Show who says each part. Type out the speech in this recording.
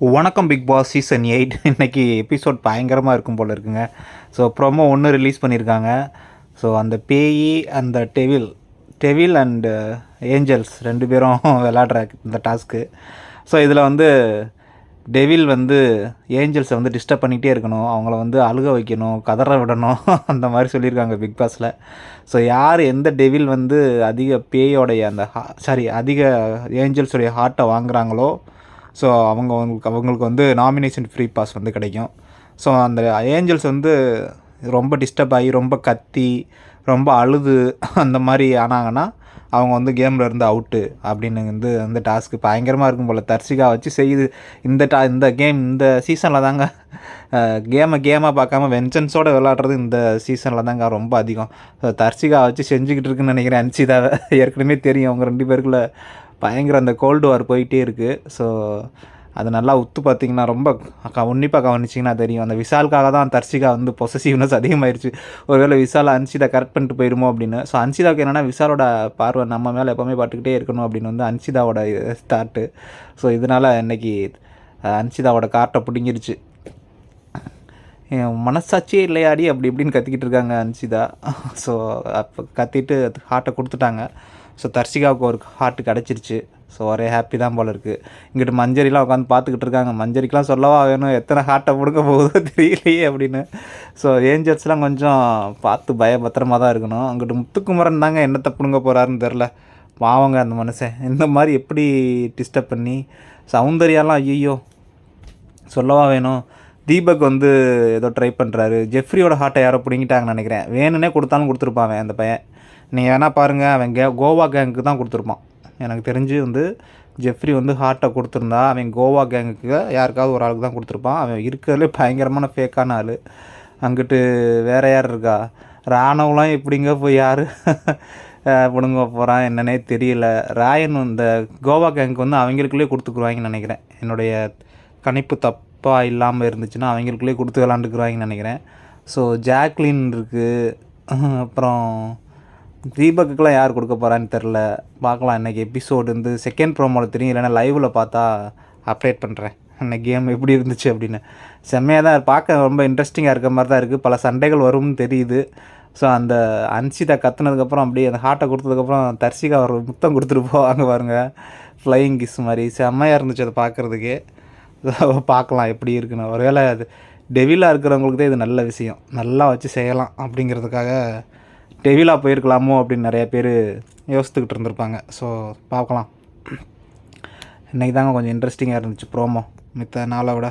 Speaker 1: வணக்கம் big Boss season 8 இன்றைக்கி episode பயங்கரமாக இருக்கும் போல் இருக்குங்க. ஸோ ப்ரோமோ ஒன்று ரிலீஸ் பண்ணியிருக்காங்க. ஸோ அந்த பேய் அந்த டெவில் அண்டு ஏஞ்சல்ஸ் 2 பேரும் விளாட்ற இந்த டாஸ்க்கு. ஸோ இதில் வந்து டெவில் வந்து ஏஞ்சல்ஸை வந்து டிஸ்டர்ப் பண்ணிகிட்டே இருக்கணும், அவங்கள வந்து அழுக வைக்கணும், கதற விடணும் அந்த மாதிரி சொல்லியிருக்காங்க பிக் பாஸில். ஸோ யார் எந்த டெவில் வந்து அதிக பேயோடைய அந்த அதிக ஏஞ்சல்ஸுடைய ஹார்ட்டை வாங்குகிறாங்களோ ஸோ அவங்களுக்கு வந்து நாமினேஷன் ஃப்ரீ பாஸ் வந்து கிடைக்கும். ஸோ அந்த ஏஞ்சல்ஸ் வந்து ரொம்ப டிஸ்டர்ப் ஆகி ரொம்ப கத்தி ரொம்ப அழுது அந்த மாதிரி ஆனாங்கன்னா அவங்க வந்து கேமில் இருந்து அவுட்டு அப்படின்னு வந்து அந்த டாஸ்க்கு பயங்கரமாக இருக்கும் போல். தர்சிகா வச்சு செய்யுது இந்த கேம் இந்த சீசனில் தாங்க. கேமாக பார்க்காம வெஞ்சன்ஸோடு விளாட்றது இந்த சீசனில் தாங்க ரொம்ப அதிகம். தர்சிகா வச்சு செஞ்சுக்கிட்டு இருக்குன்னு நினைக்கிறேன். அன்சிதாவை ஏற்கனவே தெரியும், அவங்க 2 பேருக்குள்ள பயங்கர அந்த கோல்டு வார் போயிட்டே இருக்குது. ஸோ அது நல்லா உத்து பார்த்திங்கன்னா ரொம்ப உன்னிப்பாக கவனிச்சிங்கன்னா தெரியும். அந்த விசாலுக்காக தான் தர்சிகா வந்து பொசசிவ்னஸ் அதிகமாகிடுச்சு. ஒருவேளை விசாலை அன்சிதா கரெக்ட் பண்ணிட்டு போயிடுமோ அப்படின்னு. ஸோ அன்சிதாவுக்கு என்னென்னா விசாலோட பார்வை நம்ம மேலே எப்போவுமே பட்டுக்கிட்டே இருக்கணும் அப்படின்னு வந்து அன்சிதாவோட ஸ்டார்ட்டு. ஸோ இதனால் இன்றைக்கி அன்சிதாவோட கார்ட்டை பிடிங்கிருச்சு. மனசாட்சியே இல்லையாடி அப்படி இப்படின்னு கத்திக்கிட்டு இருக்காங்க அன்சிதா. ஸோ அப்போ கத்திட்டு ஹார்ட்டை கொடுத்துட்டாங்க. ஸோ தர்சிகாவுக்கு ஒரு ஹார்ட்டு கிடச்சிருச்சு. ஸோ ஒரே ஹாப்பி தான் போல் இருக்குது. இங்கிட்டு மஞ்சரிலாம் உட்காந்து பார்த்துக்கிட்டு இருக்காங்க. மஞ்சரிக்கெலாம் சொல்லவா வேணும், எத்தனை ஹார்ட்டை பிடுங்க போகுதோ தெரியலையே அப்படின்னு. ஸோ ஏஞ்சல்ஸ்லாம் கொஞ்சம் பார்த்து பத்திரமா தான் இருக்கணும். அங்கிட்டு முத்துக்குமரன் தாங்க என்னத்தை பிடுங்க போகிறாருன்னு தெரில. பாவங்க அந்த மனுஷன் இந்த மாதிரி எப்படி டிஸ்டர்ப் பண்ணி. சௌந்தர்யாலாம் ஐயோ சொல்லவா வேணும். தீபக் வந்து ஏதோ ட்ரை பண்ணுறாரு. ஜெஃப்ரியோட ஹார்ட்டை யாரோ பிடிங்கிட்டாங்கன்னு நினைக்கிறேன். வேணுன்னே கொடுத்தாலும் கொடுத்துருப்பான் அந்த பையன். நீங்கள் வேணால் பாருங்கள், அவன் கோவா கேங்குக்கு தான் கொடுத்துருப்பான். எனக்கு தெரிஞ்சு வந்து ஜெஃப்ரி வந்து ஹார்ட்டை கொடுத்துருந்தா அவன் கோவா கேங்குக்கு யாருக்காவது ஒரு ஆளுக்கு தான் கொடுத்துருப்பான். அவன் இருக்கிறதுலே பயங்கரமான ஃபேக்கான ஆள். அங்கிட்டு வேறு யார் இருக்கா, ராணுவலாம் எப்படிங்க போய் யார் பிடுங்க போகிறான் என்னன்னே தெரியல. ராயன் இந்த கோவா கேங்குக்கு வந்து அவங்களுக்குள்ளே கொடுத்துக்குருவாங்கன்னு நினைக்கிறேன். என்னுடைய கணிப்பு தப்பாக இல்லாமல் இருந்துச்சுன்னா அவங்களுக்குள்ளே கொடுத்து விளாண்டுக்குருவாங்கன்னு நினைக்கிறேன். ஸோ ஜாக்லின் இருக்குது. அப்புறம் தீபக்குலாம் யார் கொடுக்க போகிறான்னு தெரில. பார்க்கலாம். இன்றைக்கி எபிசோடு வந்து செகண்ட் ப்ரோமோவில் தெரியும், இல்லைன்னா லைவில் பார்த்தா அப்டேட் பண்ணுறேன் இன்றைக்கி கேம் எப்படி இருந்துச்சு அப்படின்னு. செம்மையாக தான் பார்க்க ரொம்ப இன்ட்ரெஸ்டிங்காக இருக்க மாதிரி தான் இருக்குது. பல சண்டைகள் வரும்னு தெரியுது. ஸோ அந்த அன்சிதா கற்றுனதுக்கப்புறம் அப்படியே அந்த ஹார்ட்டை கொடுத்ததுக்கப்புறம் தர்சிகா ஒரு முத்தம் கொடுத்துட்டு போவாங்க பாருங்கள், ஃப்ளையிங் கிஸ் மாதிரி செம்மையாக இருந்துச்சு அதை பார்க்குறதுக்கு. பார்க்கலாம் எப்படி இருக்குன்னு. ஒருவேளை அது டெவிலாக இருக்கிறவங்களுக்கு தான் இது நல்ல விஷயம், நல்லா வச்சு செய்யலாம் அப்படிங்கிறதுக்காக டெவிலாக போயிருக்கலாமோ அப்படின்னு நிறைய பேர் யோசித்துக்கிட்டு இருந்திருப்பாங்க. ஸோ பார்க்கலாம். இன்றைக்கி தாங்க கொஞ்சம் இன்ட்ரெஸ்டிங்காக இருந்துச்சு ப்ரோமோ மித்த நாளை விட.